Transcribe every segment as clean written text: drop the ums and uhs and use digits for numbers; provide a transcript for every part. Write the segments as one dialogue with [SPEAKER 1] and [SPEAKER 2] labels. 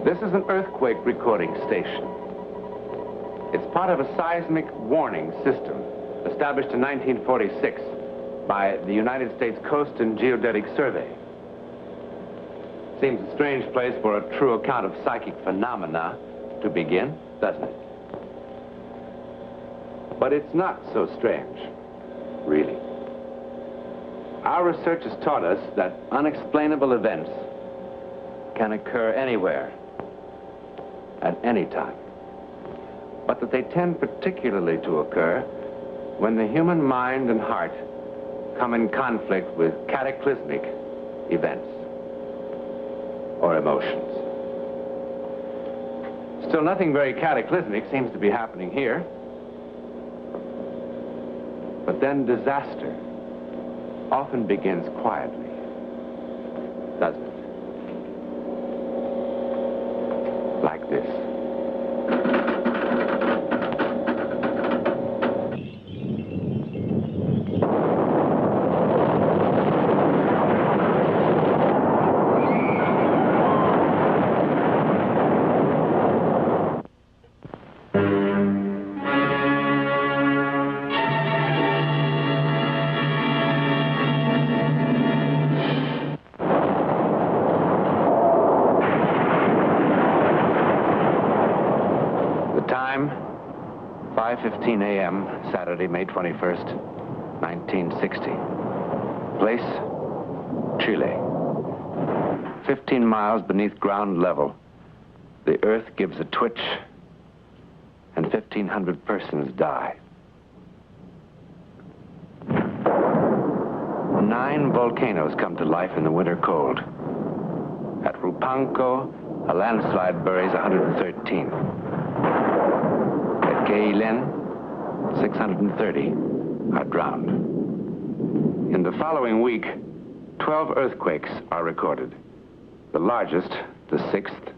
[SPEAKER 1] This is an earthquake recording station. It's part of a seismic warning system established in 1946 by the United States Coast and Geodetic Survey. Seems a strange place for a true account of psychic phenomena to begin, doesn't it? But it's not so strange, really. Our research has taught us that unexplainable events can occur anywhere, at any time, but that they tend particularly to occur when the human mind and heart come in conflict with cataclysmic events or emotions. Still, nothing very cataclysmic seems to be happening here. But then disaster often begins quietly, doesn't it? Like this. Time, 5:15 a.m., Saturday, May 21st, 1960. Place, Chile. 15 miles beneath ground level, the earth gives a twitch and 1,500 persons die. 9 volcanoes come to life in the winter cold. At Rupanco, a landslide buries 113. Gailen, 630 are drowned. In the following week, 12 earthquakes are recorded. The largest, the 6th,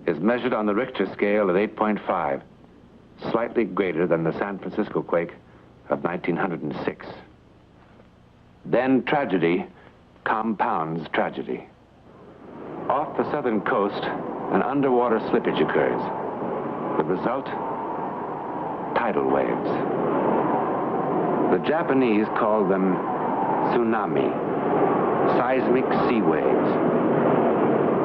[SPEAKER 1] is measured on the Richter scale at 8.5, slightly greater than the San Francisco quake of 1906. Then tragedy compounds tragedy. Off the southern coast, an underwater slippage occurs. The result? Tidal waves. The Japanese call them tsunami, seismic sea waves.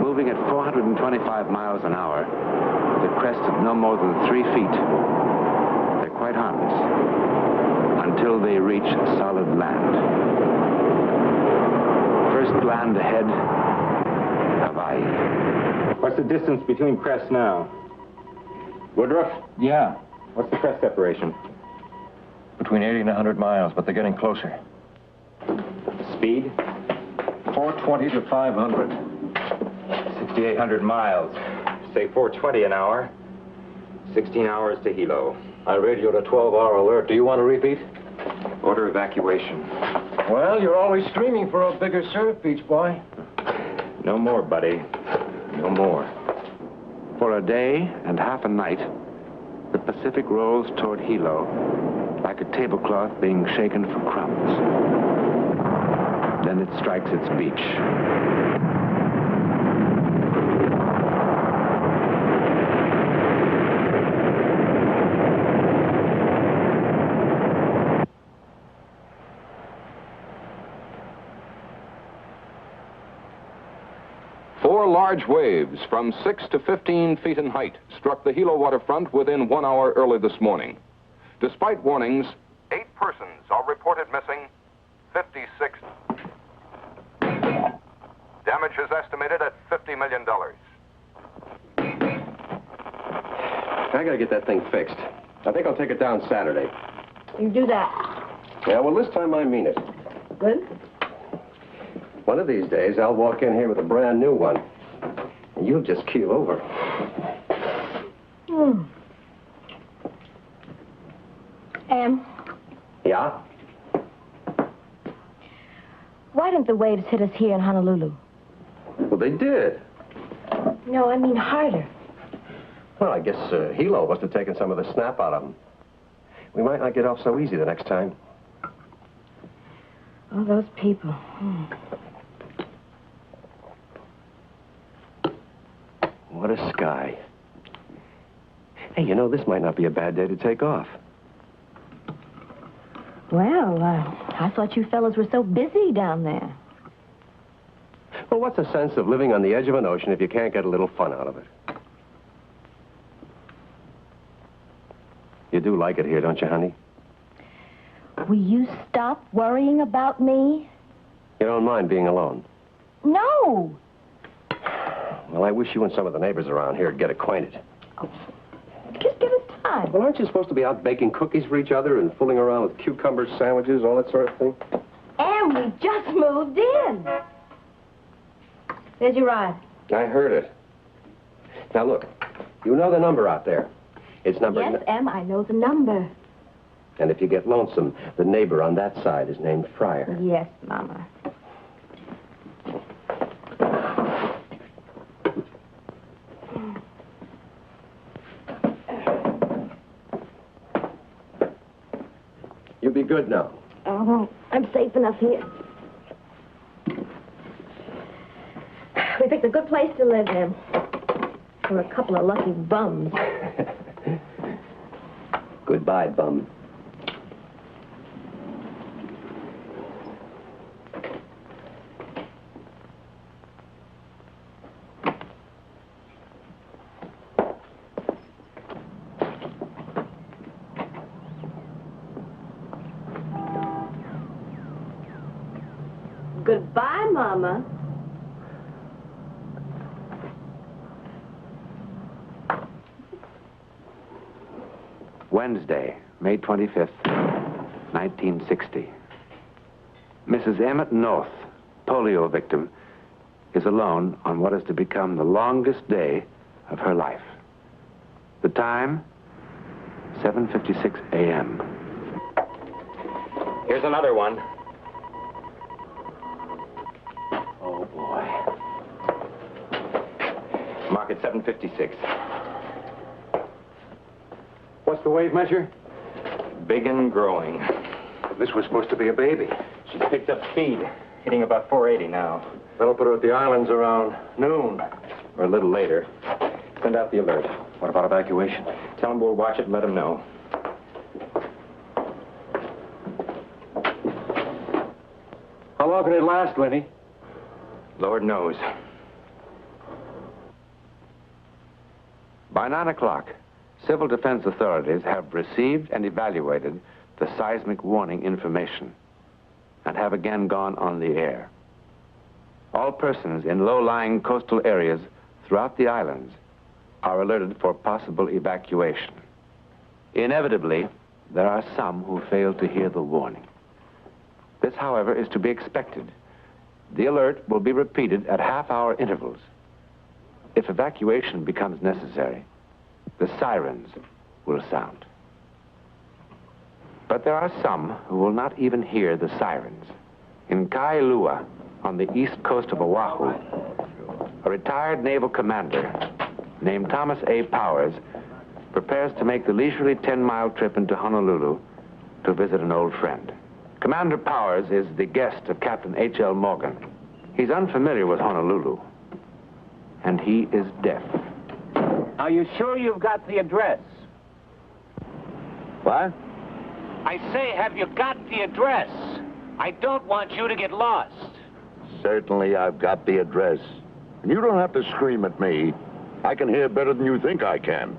[SPEAKER 1] Moving at 425 miles an hour, with a crest of no more than 3 feet, they're quite harmless until they reach solid land. First land ahead, Hawaii.
[SPEAKER 2] What's the distance between crests now? Woodruff?
[SPEAKER 3] Yeah.
[SPEAKER 2] What's the crest separation?
[SPEAKER 3] Between 80 and 100 miles, but they're getting closer.
[SPEAKER 2] Speed?
[SPEAKER 3] 420 to 500.
[SPEAKER 2] 6,800 miles. Say 420 an hour. 16 hours to Hilo.
[SPEAKER 3] I radioed a 12-hour alert. Do you want a repeat?
[SPEAKER 2] Order evacuation.
[SPEAKER 3] Well, you're always streaming for a bigger surf, Beach Boy.
[SPEAKER 2] No more, buddy. No more.
[SPEAKER 1] For a day and half a night, the Pacific rolls toward Hilo like a tablecloth being shaken for crumbs. Then it strikes its beach.
[SPEAKER 4] Four large waves from 6 to 15 feet in height struck the Hilo waterfront within 1 hour early this morning. Despite warnings, 8 persons are reported missing, 56. Damage is estimated at $50 million.
[SPEAKER 5] I gotta get that thing fixed. I think I'll take it down Saturday.
[SPEAKER 6] You do that.
[SPEAKER 5] Yeah, well, this time I mean it.
[SPEAKER 6] Good?
[SPEAKER 5] One of these days, I'll walk in here with a brand new one. And you'll just keel over. Yeah?
[SPEAKER 6] Why didn't the waves hit us here in Honolulu?
[SPEAKER 5] Well, they did.
[SPEAKER 6] No, I mean harder.
[SPEAKER 5] Well, I guess Hilo must have taken some of the snap out of them. We might not get off so easy the next time.
[SPEAKER 6] All those people.
[SPEAKER 5] what a sky. Hey, you know, this might not be a bad day to take off.
[SPEAKER 6] Well, I thought you fellas were so busy down there.
[SPEAKER 5] Well, what's the sense of living on the edge of an ocean if you can't get a little fun out of it? You do like it here, don't you, honey?
[SPEAKER 6] Will you stop worrying about me?
[SPEAKER 5] You don't mind being alone?
[SPEAKER 6] No.
[SPEAKER 5] Well, I wish you and some of the neighbors around here would get acquainted.
[SPEAKER 6] Oh, just give us time.
[SPEAKER 5] Well, aren't you supposed to be out baking cookies for each other and fooling around with cucumber sandwiches, all that sort of thing?
[SPEAKER 6] And we just moved in. There's your ride.
[SPEAKER 5] I heard it. Now, look, you know the number out there. It's number...
[SPEAKER 6] Yes, Em, I know the number.
[SPEAKER 5] And if you get lonesome, the neighbor on that side is named Fryer.
[SPEAKER 6] Yes, Mama.
[SPEAKER 5] You be good now.
[SPEAKER 6] Oh, I'm safe enough here. We picked a good place to live in. For a couple of lucky bums.
[SPEAKER 5] Goodbye, bum.
[SPEAKER 6] Goodbye, Mama.
[SPEAKER 1] Wednesday, May 25th, 1960. Mrs. Emmett North, polio victim, is alone on what is to become the longest day of her life. The time, 7:56 a.m.
[SPEAKER 2] Here's another one.
[SPEAKER 5] Oh, boy.
[SPEAKER 2] Mark it 7:56.
[SPEAKER 3] What's the wave measure?
[SPEAKER 2] Big and growing.
[SPEAKER 3] This was supposed to be a baby.
[SPEAKER 2] She's picked up speed, hitting about 480 now.
[SPEAKER 3] That'll put her at the islands around noon.
[SPEAKER 2] Or a little later. Send out the alert.
[SPEAKER 3] What about evacuation?
[SPEAKER 2] Tell them we'll watch it and let them know.
[SPEAKER 3] How long can it last, Lenny?
[SPEAKER 2] Lord knows.
[SPEAKER 1] By 9 o'clock, civil defense authorities have received and evaluated the seismic warning information and have again gone on the air. All persons in low-lying coastal areas throughout the islands are alerted for possible evacuation. Inevitably, there are some who fail to hear the warning. This, however, is to be expected. The alert will be repeated at half-hour intervals. If evacuation becomes necessary, the sirens will sound. But there are some who will not even hear the sirens. In Kailua, on the east coast of Oahu, a retired naval commander named Thomas A. Powers prepares to make the leisurely 10-mile trip into Honolulu to visit an old friend. Commander Powers is the guest of Captain H.L. Morgan. He's unfamiliar with Honolulu, and he is deaf.
[SPEAKER 7] Are you sure you've got the address?
[SPEAKER 3] What?
[SPEAKER 7] I say, have you got the address? I don't want you to get lost.
[SPEAKER 8] Certainly I've got the address. And you don't have to scream at me. I can hear better than you think I can.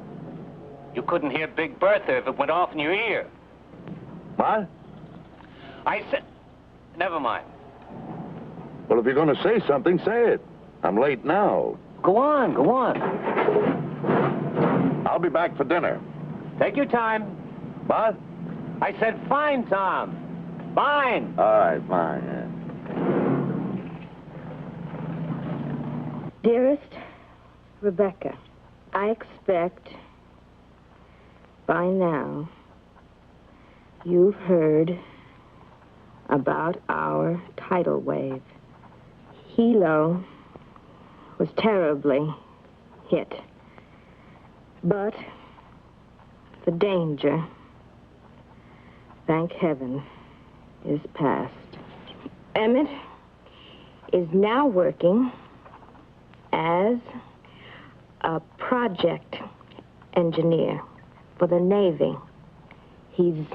[SPEAKER 7] You couldn't hear Big Bertha if it went off in your ear.
[SPEAKER 8] What?
[SPEAKER 7] I said... Never mind.
[SPEAKER 8] Well, if you're going to say something, say it. I'm late now.
[SPEAKER 7] Go on, go on.
[SPEAKER 8] I'll be back for dinner.
[SPEAKER 7] Take your time.
[SPEAKER 8] What?
[SPEAKER 7] I said fine, Tom. Fine.
[SPEAKER 8] All right, fine. Yeah.
[SPEAKER 6] Dearest Rebecca, I expect by now you've heard about our tidal wave. Hilo was terribly hit, but the danger, thank heaven, is past. Emmett is now working as a project engineer for the Navy. He's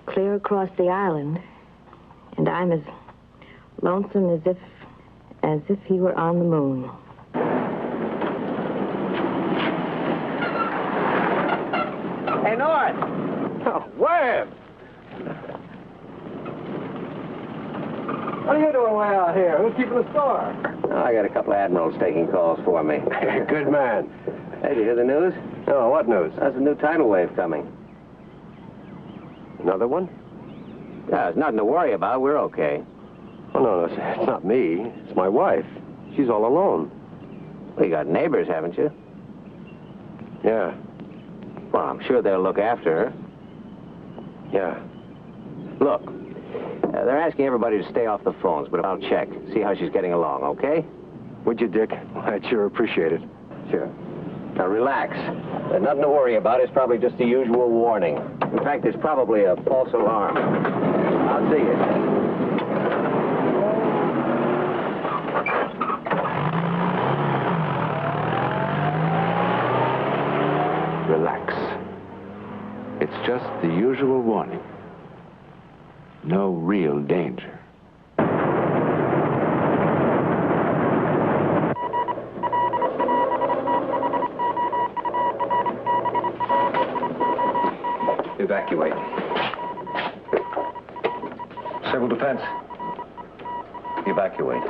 [SPEAKER 6] clear across the island, and I'm as lonesome as if he were on the moon.
[SPEAKER 3] Hey, North! Oh, Webb! What are you doing way out here? Who's keeping the store?
[SPEAKER 5] Oh, I got a couple of admirals taking calls for me.
[SPEAKER 3] Good man.
[SPEAKER 5] Hey, did you hear the news?
[SPEAKER 3] Oh, what news?
[SPEAKER 5] There's a new tidal wave coming.
[SPEAKER 3] Another one?
[SPEAKER 5] Yeah, there's nothing to worry about. We're okay.
[SPEAKER 3] Oh, no, it's not me. It's my wife. She's all alone.
[SPEAKER 5] Well, you got neighbors, haven't you?
[SPEAKER 3] Yeah.
[SPEAKER 5] Well, I'm sure they'll look after her.
[SPEAKER 3] Yeah.
[SPEAKER 5] Look, they're asking everybody to stay off the phones, but I'll check, see how she's getting along, okay?
[SPEAKER 3] Would you, Dick? I'd sure appreciate it.
[SPEAKER 5] Sure. Now, relax. There's nothing to worry about. It's probably just the usual warning. In fact, there's probably a false alarm. I'll see you.
[SPEAKER 1] Relax. It's just the usual warning. No real danger.
[SPEAKER 2] Evacuate. Civil defense. Evacuate.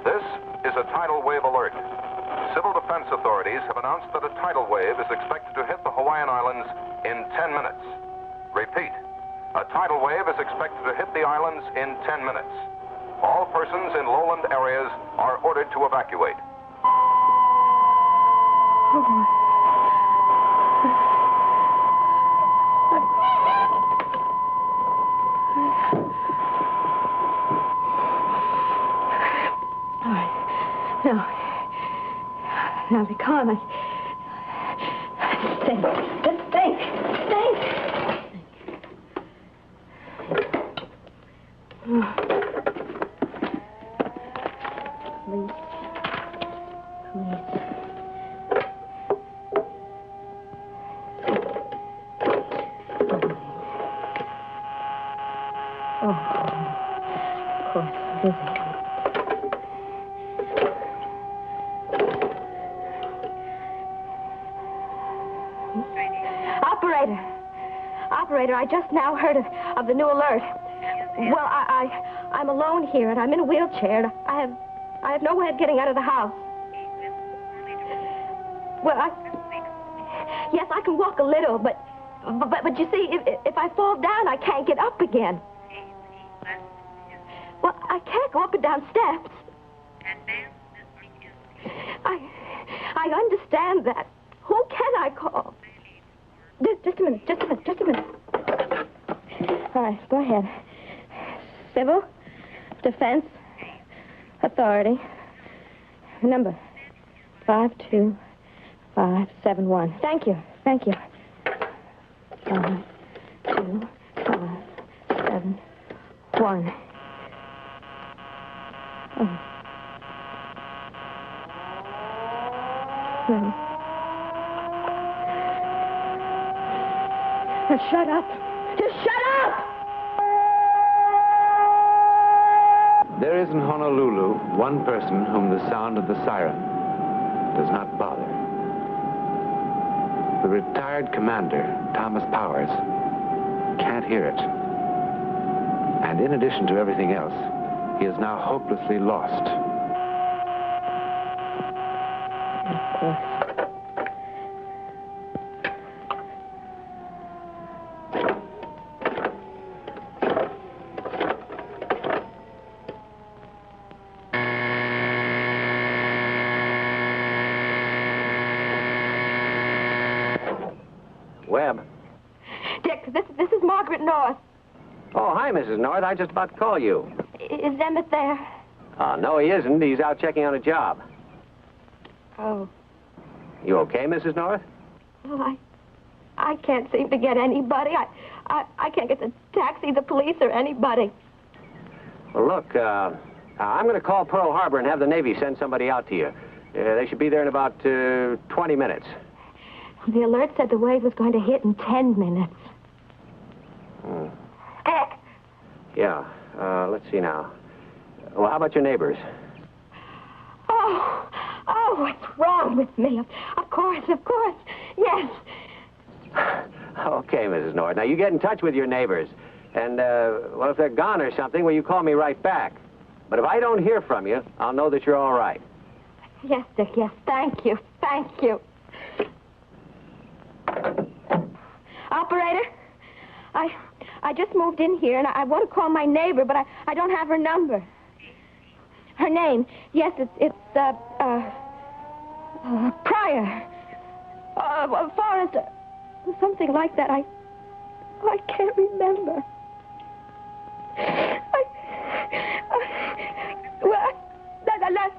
[SPEAKER 4] This is a tidal wave alert. Civil defense authorities have announced that a tidal wave is expected to hit the Hawaiian Islands in 10 minutes. Repeat, a tidal wave is expected to hit the islands in 10 minutes. All persons in lowland areas are ordered to evacuate.
[SPEAKER 6] Now, be calm. Think. Just think. Think. Please. Oh, of course, busy. Operator, I just now heard of the new alert. Well, I'm alone here, and I'm in a wheelchair. And I have no way of getting out of the house. Well, yes, I can walk a little, but you see, if I fall down, I can't get up again. Well, I can't go up and down steps. I understand that. Who can I call? Just a minute. All right, go ahead. Civil Defense Authority. Number 52571. Thank you. 52571. Oh. No. Now, shut up. Just shut up!
[SPEAKER 1] There is in Honolulu one person whom the sound of the siren does not bother. The retired commander, Thomas Powers, can't hear it. And in addition to everything else, he is now hopelessly lost.
[SPEAKER 6] Of course.
[SPEAKER 5] Webb.
[SPEAKER 6] Dick, this is Margaret North.
[SPEAKER 5] Oh, hi, Mrs. North. I was just about to call you.
[SPEAKER 6] Is Emmett there?
[SPEAKER 5] No, he isn't. He's out checking on a job.
[SPEAKER 6] Oh.
[SPEAKER 5] You okay, Mrs. North?
[SPEAKER 6] Well, I can't seem to get anybody. I can't get the taxi, the police, or anybody.
[SPEAKER 5] Well, look, I'm going to call Pearl Harbor and have the Navy send somebody out to you. They should be there in about 20 minutes.
[SPEAKER 6] The alert said the wave was going to hit in 10 minutes. Dick!
[SPEAKER 5] Yeah, let's see now. Well, how about your neighbors?
[SPEAKER 6] Oh, what's wrong with me? Of course, yes.
[SPEAKER 5] Okay, Mrs. North. Now, you get in touch with your neighbors. And, well, if they're gone or something, well, you call me right back. But if I don't hear from you, I'll know that you're all right.
[SPEAKER 6] Yes, Dick, yes. Thank you. Operator, I just moved in here, and I want to call my neighbor, but I don't have her number. Her name, yes, it's Pryor. Forrest, something like that. I can't remember.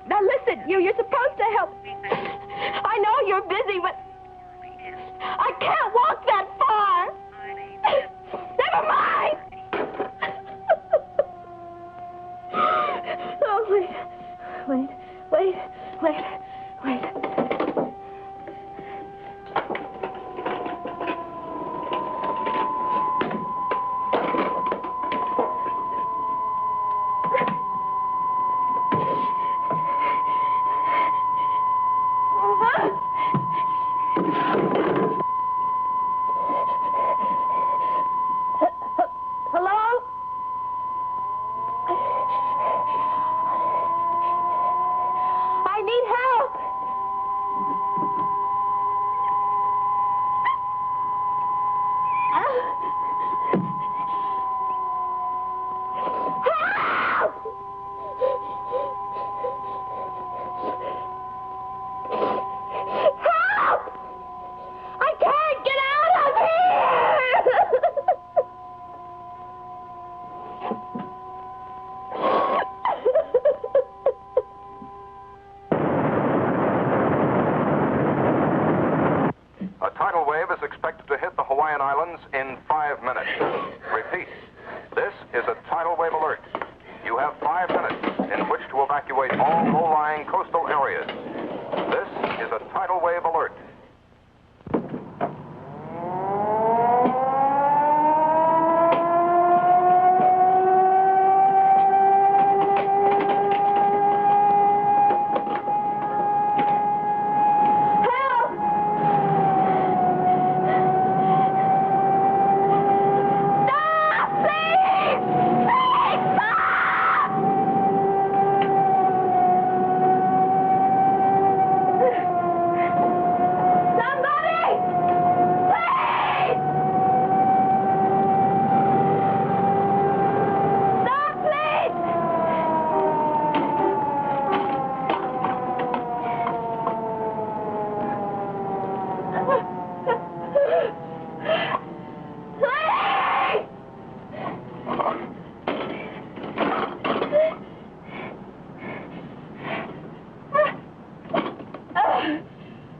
[SPEAKER 6] Now listen, you're supposed to help. I know you're busy, but I can't walk that far. Never mind. Oh, wait. Hello? I need help. Help! I can't get out of here!
[SPEAKER 4] A tidal wave is expected to hit the Hawaiian Islands in 5 minutes. Repeat, this is a tidal wave alert. You have 5 minutes in which to evacuate all low-lying coastal areas. This is a tidal wave alert.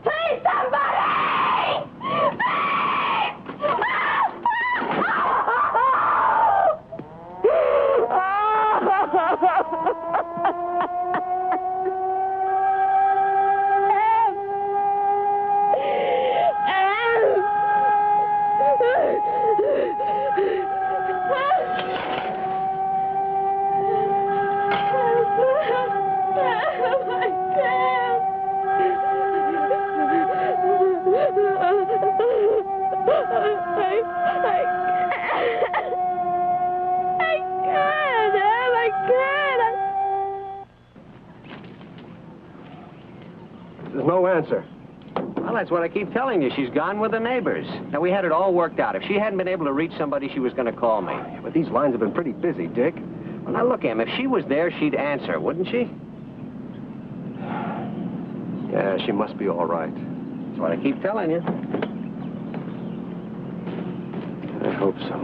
[SPEAKER 4] Please, somebody!
[SPEAKER 5] There's no answer. Well, that's what I keep telling you. She's gone with the neighbors. Now, we had it all worked out. If she hadn't been able to reach somebody, she was going to call me.
[SPEAKER 3] Yeah, but these lines have been pretty busy, Dick.
[SPEAKER 5] Well, now, look, Em, if she was there, she'd answer, wouldn't she?
[SPEAKER 3] Yeah, she must be all right.
[SPEAKER 5] That's what I keep telling you.
[SPEAKER 3] I hope so.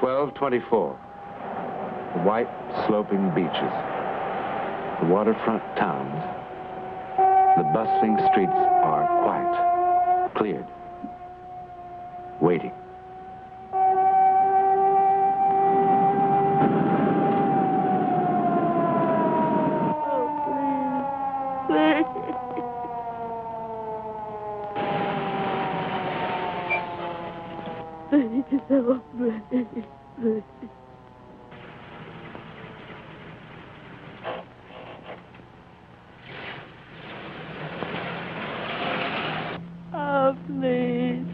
[SPEAKER 1] 12:24. The white sloping beaches, the waterfront towns, the bustling streets are quiet, cleared, waiting.
[SPEAKER 9] Oh, please.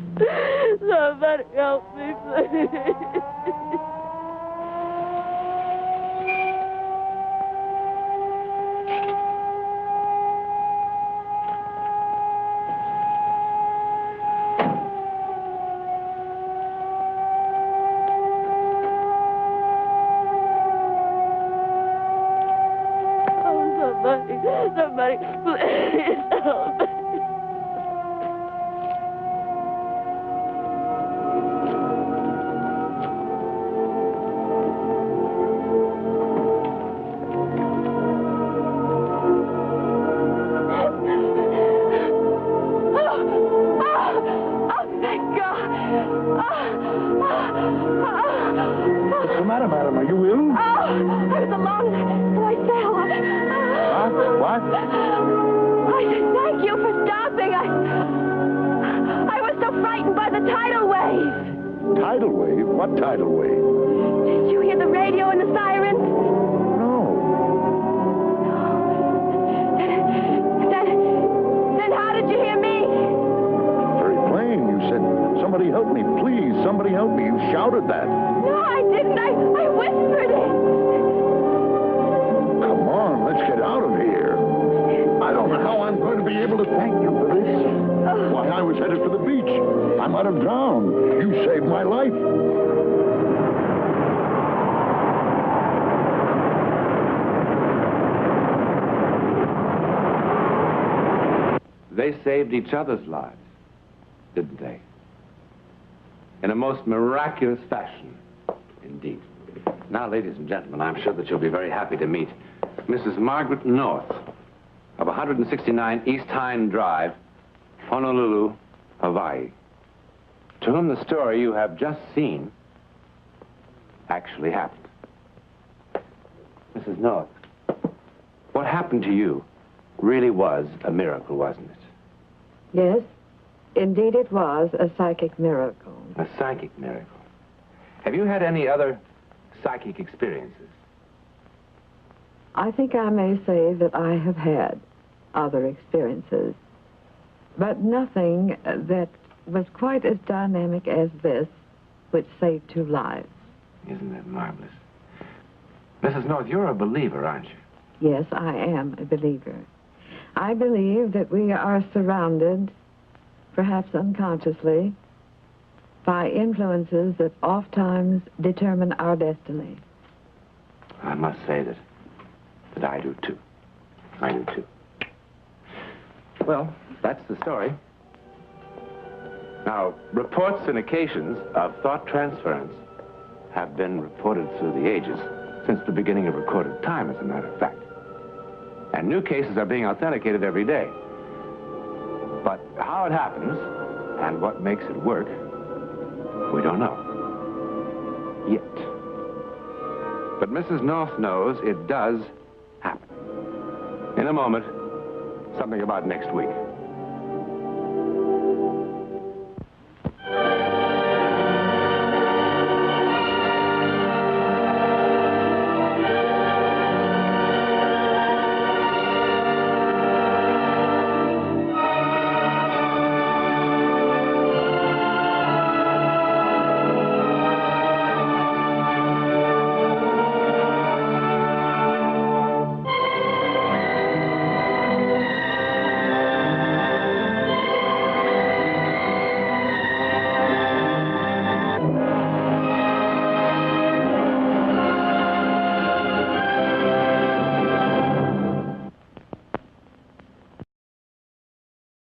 [SPEAKER 9] Somebody help me, please. Somebody, please help me.
[SPEAKER 8] What's the matter, madam? Are you ill?
[SPEAKER 9] I was alone, and I fell.
[SPEAKER 8] What?
[SPEAKER 9] I said thank you for stopping. I was so frightened by the tidal wave.
[SPEAKER 8] Tidal wave? What tidal wave?
[SPEAKER 9] Did you hear the radio and the sirens?
[SPEAKER 8] No.
[SPEAKER 9] Then how did you hear me?
[SPEAKER 8] Very plain. You said, somebody help me, please, somebody help me. You shouted that.
[SPEAKER 9] No, I didn't. I whispered it.
[SPEAKER 8] Come on, let's get out of here. I don't know how I'm going to be able to thank you for this. Why, I was headed for the beach. I might have drowned. You saved my life.
[SPEAKER 1] They saved each other's lives, didn't they? In a most miraculous fashion, indeed. Now, ladies and gentlemen, I'm sure that you'll be very happy to meet Mrs. Margaret North of 169 East Hind Drive, Honolulu, Hawaii, to whom the story you have just seen actually happened. Mrs. North, what happened to you really was a miracle, wasn't it?
[SPEAKER 10] Yes, indeed it was a psychic miracle.
[SPEAKER 1] A psychic miracle. Have you had any other psychic experiences?
[SPEAKER 10] I think I may say that I have had other experiences, but nothing that was quite as dynamic as this, which saved 2 lives.
[SPEAKER 1] Isn't that marvelous? Mrs. North, you're a believer, aren't you?
[SPEAKER 10] Yes, I am a believer. I believe that we are surrounded, perhaps unconsciously, by influences that oftentimes determine our destiny.
[SPEAKER 1] I must say that I do, too. I do, too. Well, that's the story. Now, reports and occasions of thought transference have been reported through the ages, since the beginning of recorded time, as a matter of fact. And new cases are being authenticated every day. But how it happens and what makes it work, we don't know. Yet. But Mrs. North knows it does happen. In a moment, something about next week.